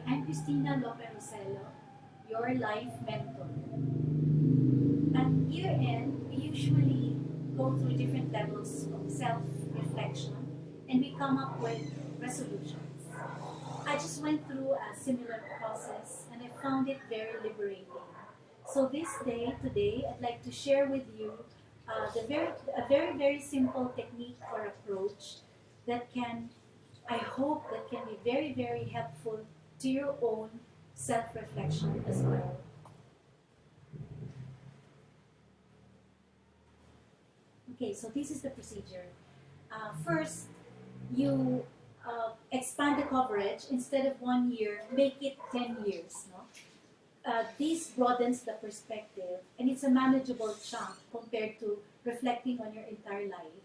Hi, I'm Cristina your life mentor. At year end, we usually go through different levels of self-reflection and we come up with resolutions. I just went through a similar process and I found it very liberating. So today, I'd like to share with you a very simple technique or approach that I hope that can be very helpful to your own self-reflection as well. Okay, so this is the procedure. First, you expand the coverage. Instead of 1 year, make it 10 years. No? This broadens the perspective, and it's a manageable chunk compared to reflecting on your entire life.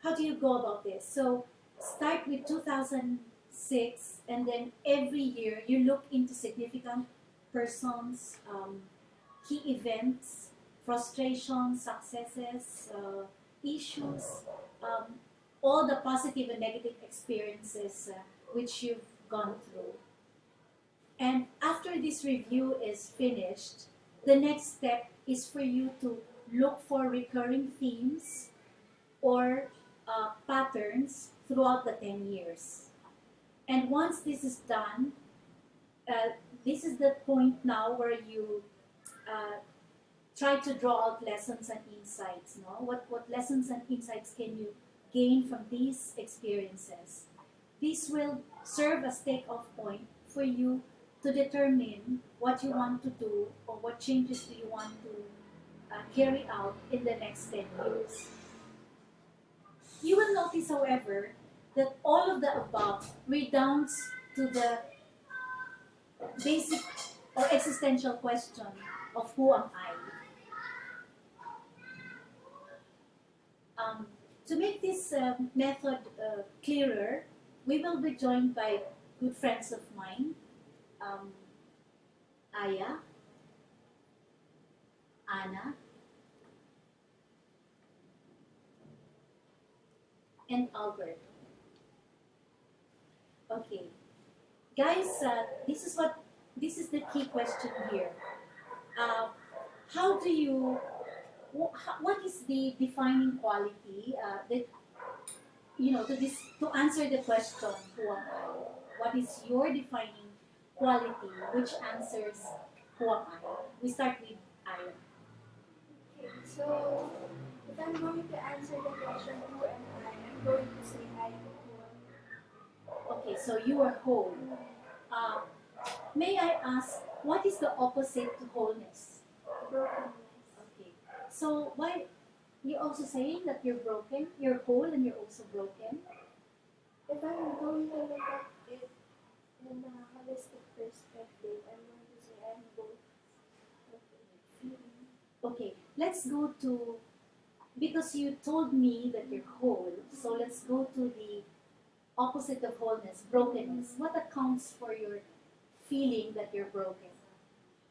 How do you go about this? So start with 2006, and then every year you look into significant persons, key events, frustrations, successes, issues, um, all the positive and negative experiences which you've gone through. And after this review is finished, the next step is for you to look for recurring themes or patterns throughout the 10 years. And once this is done, this is the point now where you uh, try to draw out lessons and insights. No? What lessons and insights can you gain from these experiences? This will serve as take-off point for you to determine what you want to do or what changes do you want to carry out in the next 10 years. You will notice, however, that all of the above redounds to the basic or existential question of who am I? To make this method clearer, we will be joined by good friends of mine, Aya, Anna, and Albert. Okay, guys, this is the key question here. How do you what is the defining quality that to answer the question who am I? What is your defining quality which answers who am I? We start with Aya. Okay, so if I'm going to answer the question who am I'm going to say I am whole. Okay, so you are whole. Uh, may I ask, what is the opposite to wholeness? Brokenness. Okay, so why you're also saying that you're broken, you're whole and you're also broken? If I'm going to look at it in a holistic perspective, I'm going to say I'm both. Okay, let's go to, because you told me that you're whole, so let's go to the opposite of wholeness, brokenness. What accounts for your feeling that you're broken?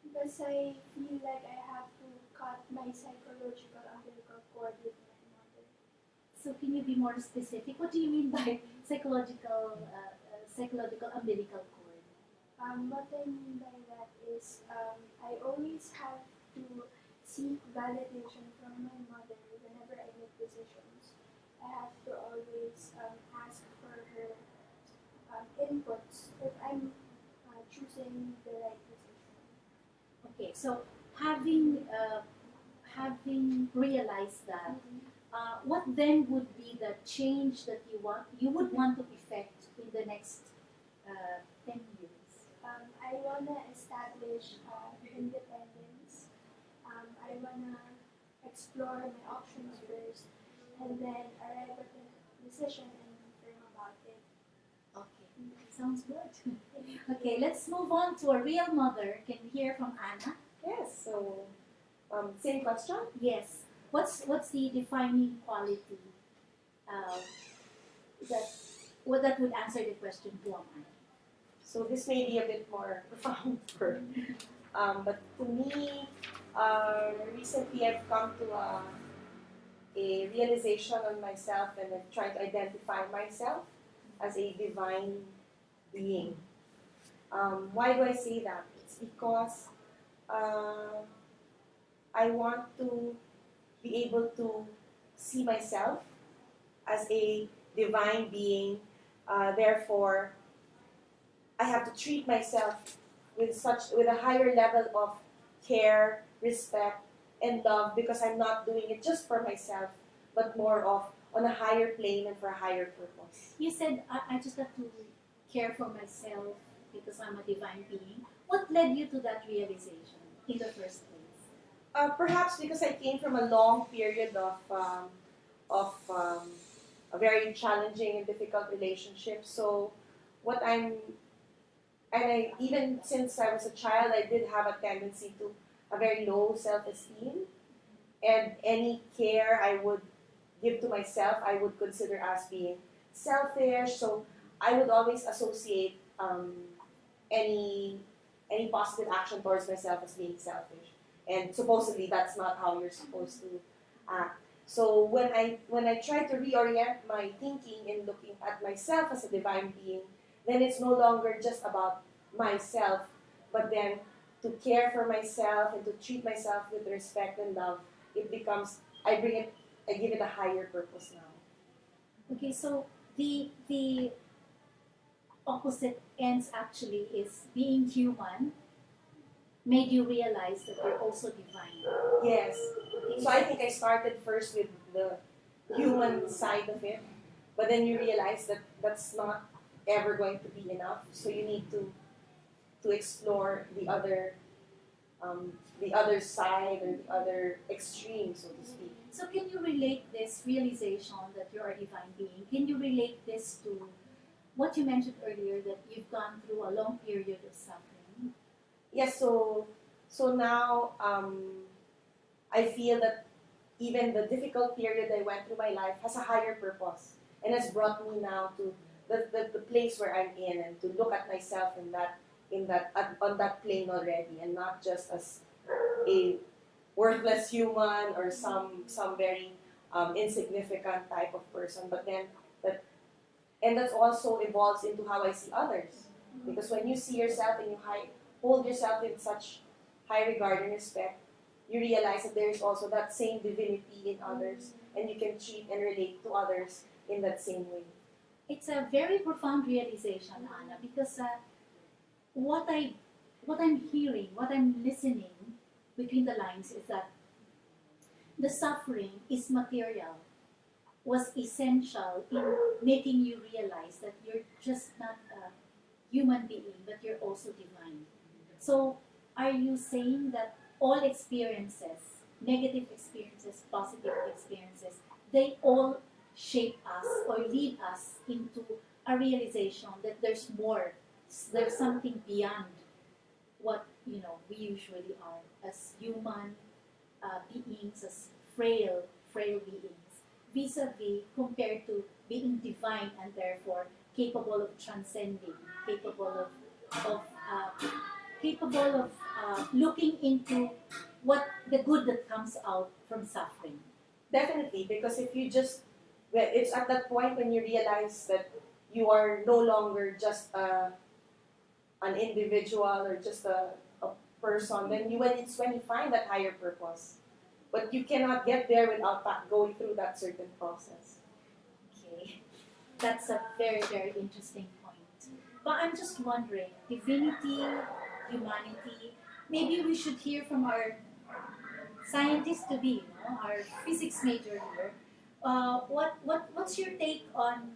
Because I feel like I have to cut my psychological umbilical cord with my mother. So can you be more specific? What do you mean by psychological umbilical cord? What I mean by that is I always have to seek validation from my mother whenever I make decisions. I have to always ask for her inputs if I'm choosing the right decision. Okay, so having realized that, what then would be the change that you would want to effect in the next 10 years? I want to establish independence. I want to explore my options first and then arrive at a decision and be firm about it. Okay, sounds good. Okay, let's move on to a real mother. Can we hear from Anna? Yes, so same question? Yes. What's the defining quality that would answer the question, who am I? So this may be a bit more profound but to me, recently I've come to a realization on myself and I'm trying to identify myself as a divine being. Why do I say that? It's because I want to be able to see myself as a divine being. Therefore, I have to treat myself with a higher level of care, respect, and love because I'm not doing it just for myself, but more of on a higher plane and for a higher purpose. You said, I just have to care for myself because I'm a divine being. What led you to that realization in the first place? Perhaps because I came from a long period of a very challenging and difficult relationship. So, what I'm and I even since I was a child, I did have a tendency to a very low self-esteem, and any care I would give to myself, I would consider as being selfish. So I would always associate any any positive action towards myself as being selfish, and supposedly that's not how you're supposed to act. So when I try to reorient my thinking in looking at myself as a divine being, then it's no longer just about myself, but then to care for myself and to treat myself with respect and love, it becomes I give it a higher purpose now. Okay, so the opposite ends actually is being human made you realize that you're also divine. Yes. Okay, So I think I started first with the human side of it, but then you realize that that's not ever going to be enough. So you need to explore the other side or the other extreme, so to speak. so can you relate this realization that you're a divine being? Can you relate this to what you mentioned earlier that you've gone through a long period of suffering? Yes. So now I feel that even the difficult period I went through my life has a higher purpose and has brought me now to the place where I'm in, and to look at myself on that plane already, and not just as a worthless human or some very insignificant type of person, but then that and that also evolves into how I see others, because when you see yourself and hold yourself in such high regard and respect, you realize that there is also that same divinity in others, and you can treat and relate to others in that same way. It's a very profound realization, Anna, because what I what I'm hearing, what I'm listening between the lines is that the suffering is material, was essential in making you realize that you're just not a human being, but you're also divine. So, are you saying that all experiences, negative experiences, positive experiences, they all shape us or lead us into a realization that there's more, there's something beyond what we usually are as human beings, as frail beings, vis-a-vis compared to being divine and therefore capable of transcending, of uh, capable of looking into what the good that comes out from suffering. Definitely, because if you just, well, it's at that point when you realize that you are no longer just an individual or just a person, then it's when you find that higher purpose. But you cannot get there without going through that certain process. Okay, that's a very, very interesting point. But I'm just wondering, divinity, humanity, maybe we should hear from our scientist to be, our physics major here. What's your take on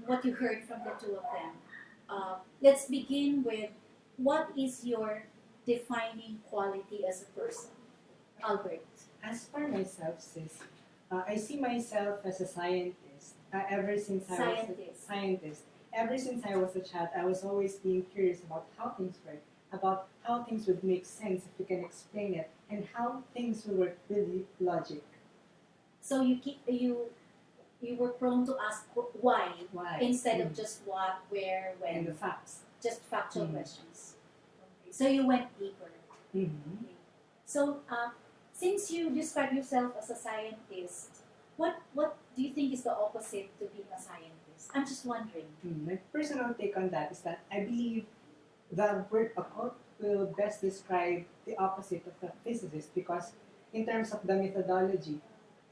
what you heard from the two of them? Let's begin with what is your defining quality as a person, Albert? As for myself, sis, I see myself as a scientist. Ever since I was a child, I was always being curious about how things work, about how things would make sense if you can explain it, and how things will work with logic. So you were prone to ask why, Why? instead of just what, where, when, And the facts. just factual questions. Okay. So you went deeper. Mm-hmm. Okay. So since you describe yourself as a scientist, what do you think is the opposite to being a scientist? lives? I'm just wondering. My personal take on that is that I believe the word occult will best describe the opposite of a physicist because in terms of the methodology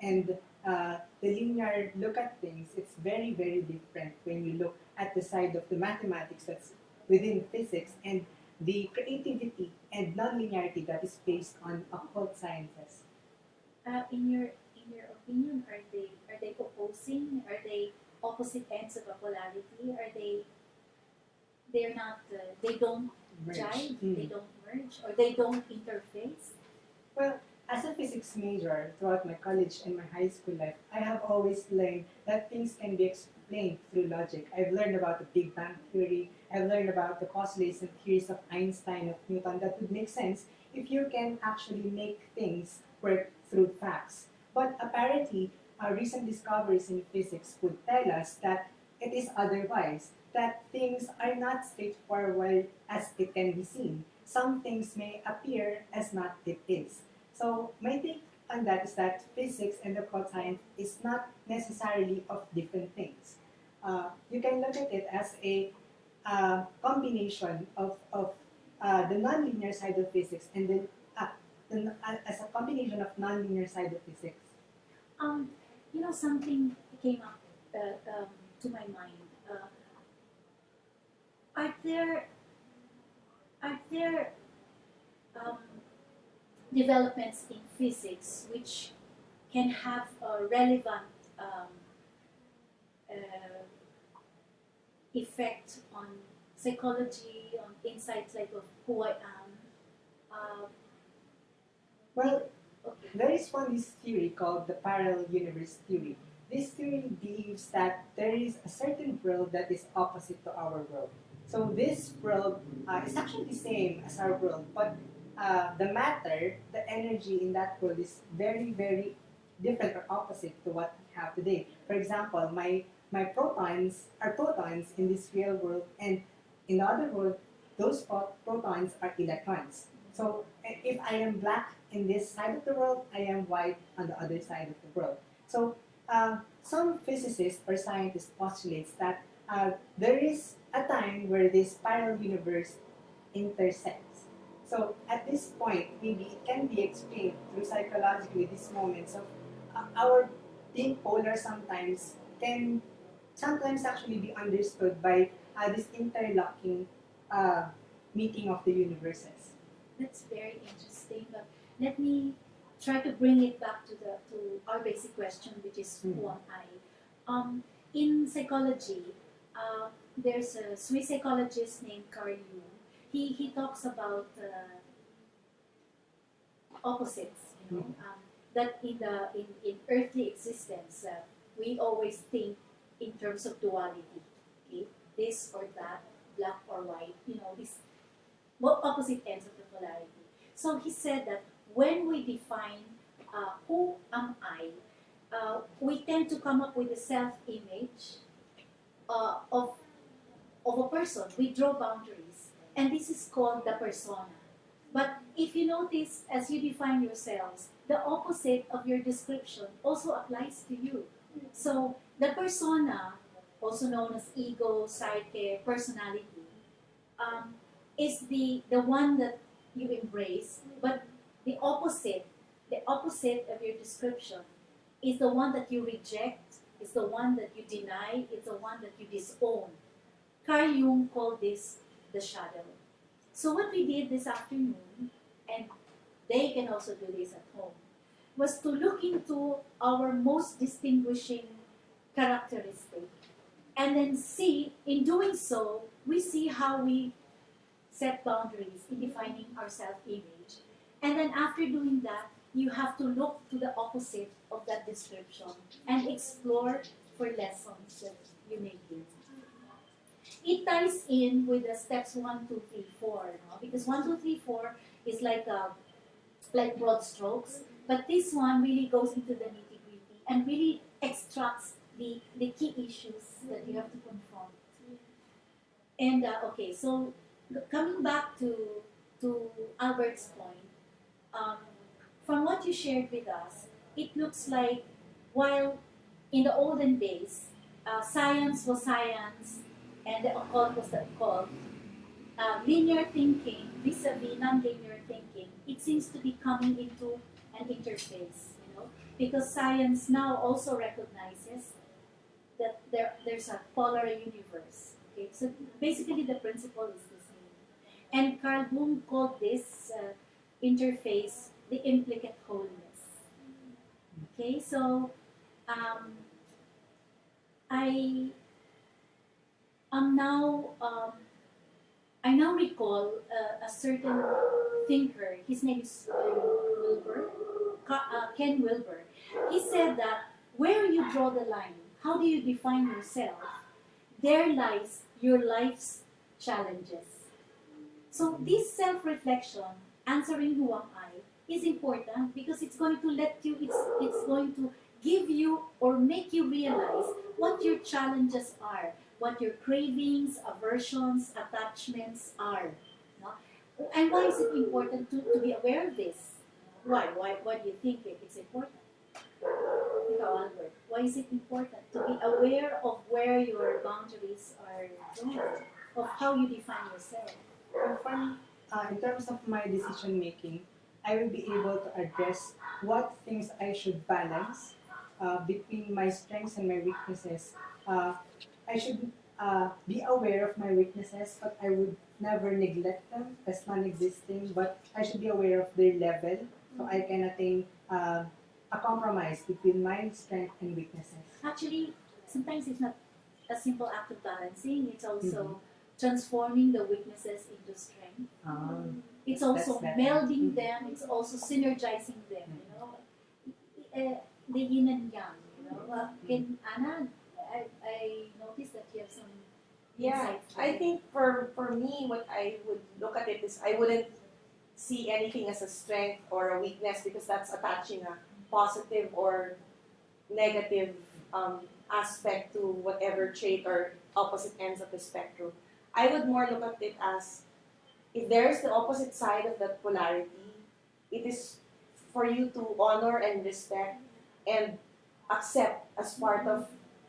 and the linear look at things, it's very, very different when you look at the side of the mathematics that's within physics and the creativity and non-linearity that is based on occult sciences. In your opinion, are they opposing? Are they opposite ends of a polarity? They're not they don't Merge. jive, they don't merge, or they don't interface? Well, as a physics major throughout my college and my high school life, I have always learned that things can be explained through logic. I've learned about the Big Bang Theory, I've learned about the postulates and theories of Einstein, of Newton, that would make sense if you can actually make things work through facts. But apparently, recent discoveries in physics would tell us that it is otherwise, that things are not straightforward as it can be seen. Some things may appear as not it is. So my take on that is that physics and occult science is not necessarily of different things. You can look at it as a combination of the nonlinear side of physics and then as a combination of nonlinear side of physics. Um, something came up to my mind. Are there um, developments in physics which can have a relevant uh, effect on psychology, on insights like of who I am? Well, Okay. there is this theory called the parallel universe theory. This theory believes that there is a certain world that is opposite to our world. So this world is actually the same as our world, but the matter, the energy in that world is very, very different or opposite to what we have today. For example, my protons are protons in this real world, and in the other world, those protons are electrons. So if I am black in this side of the world, I am white on the other side of the world. So some physicists or scientists postulates that there is a time where this parallel universe intersects. So at this point, maybe it can be explained through psychologically these moments of our being polar sometimes can sometimes actually be understood by this interlocking meeting of the universes. That's very interesting. But let me try to bring it back to our basic question, which is who am I? In psychology, there's a Swiss psychologist named Carl Jung. He talks about opposites. That in earthly existence, we always think in terms of duality. Okay, this or that, black or white. This opposite ends of the polarity. So he said that when we define who am I, we tend to come up with a self-image of a person. We draw boundaries, and this is called the persona. But if you notice, as you define yourselves, the opposite of your description also applies to you. So the persona, also known as ego, psyche, personality, is the one that you embrace, but the opposite of your description is the one that you reject, is the one that you deny, it's the one that you disown. Carl Jung called this the shadow. So what we did this afternoon, and they can also do this at home, was to look into our most distinguishing characteristic, and then see, in doing so, we see how we set boundaries in defining our self-image. And then after doing that, you have to look to the opposite of that description and explore for lessons that you may gain. It ties in with the steps 1, 2, 3, 4, no? Because 1, 2, 3, 4 is like broad strokes, but this one really goes into the nitty-gritty and really extracts the key issues that you have to confront. And okay, so coming back to Albert's point, from what you shared with us, it looks like while in the olden days, science was science and the occult was the occult, linear thinking vis-a-vis non-linear thinking, it seems to be coming into an interface, because science now also recognizes that there's a polar universe. Okay, so basically the principle is the same. And Carl Bloom called this interface the implicate wholeness. Okay, so I am now I now recall a certain thinker. His name is Wilber, Ken Wilber. He said that where you draw the line, how do you define yourself? There lies your life's challenges. So this self-reflection, answering who am I, is important because it's going to it's going to give you or make you realize what your challenges are, what your cravings, aversions, attachments are. No? And why is it important to be aware of this? Why? Why do you think it's important? Ikaw, Albert, why is it important to be aware of where your boundaries are drawn, of how you define yourself? In terms of my decision making, I will be able to address what things I should balance between my strengths and my weaknesses. I should be aware of my weaknesses, but I would never neglect them as non-existing. But I should be aware of their level, so I can attain a compromise between my strength and weaknesses. Actually, sometimes it's not a simple act of balancing. It's also transforming the weaknesses into strength. It's also melding them. It's also synergizing them. The yin and yang. In Anna, I noticed that you have some insights. I think for me, what I would look at it is I wouldn't see anything as a strength or a weakness because that's attaching a positive or negative aspect to whatever trait or opposite ends of the spectrum. I would more look at it as if there's the opposite side of that polarity, it is for you to honor and respect and accept as part of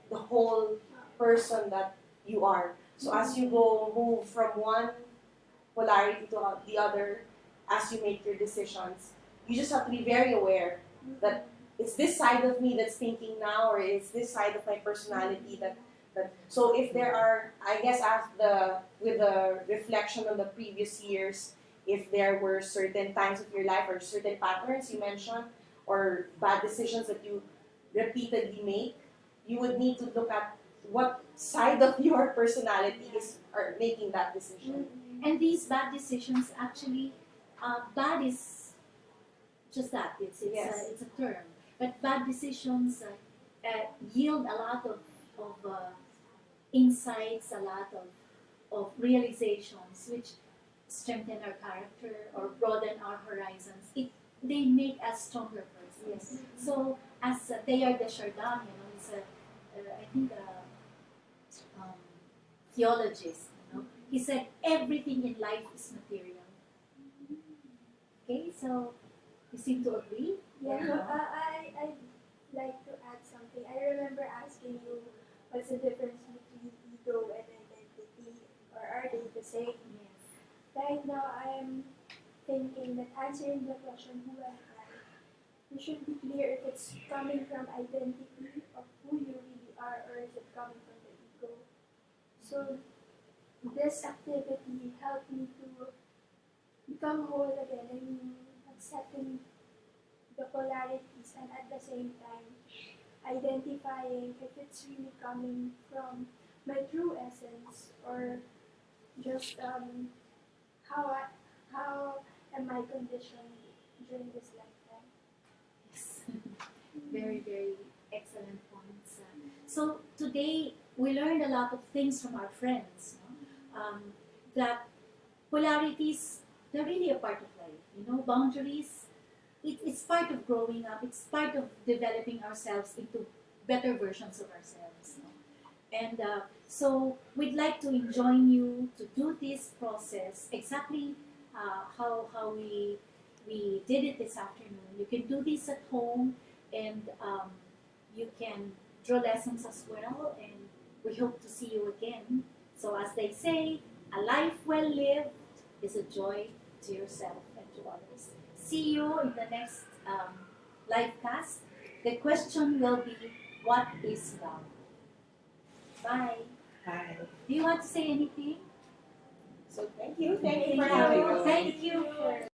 the whole person that you are. So as you move from one polarity to the other, as you make your decisions, you just have to be very aware that it's this side of me that's thinking now, or it's this side of my personality that. So if there are, I guess, with the reflection on the previous years, if there were certain times of your life or certain patterns you mentioned, or bad decisions that you repeatedly make, you would need to look at what side of your personality is making that decision. And these bad decisions actually, bad is just that. It's a term. But bad decisions yield a lot of insights, a lot of realizations, which strengthen our character or broaden our horizons. They make us stronger persons. Yes. So, as Teilhard de Chardin, he's I think theologist. He said everything in life is material. Okay, so you seem to agree. Yeah, I'd like to add something. I remember asking you what's the difference between ego and identity, or are they the same? Yes. Right now, I am thinking that answering the question, who am I, you should be clear if it's coming from identity of who you really are, or is it coming from the ego. So, this activity helped me to become whole again and accepting the polarities, and at the same time identifying if it's really coming from my true essence, or just how am I conditioned during this lifetime. Yes. Very, very excellent points. So today we learned a lot of things from our friends. That polarities, they're really a part of life. Boundaries, it's part of growing up. It's part of developing ourselves into better versions of ourselves. And so we'd like to join you to do this process exactly how we did it this afternoon. You can do this at home, and you can draw lessons as well, and we hope to see you again. So as they say, a life well lived is a joy to yourself and to others. See you in the next live cast. The question will be, what is love? Bye. Bye. Do you want to say anything? So thank you for Thank having you. us. Thank you for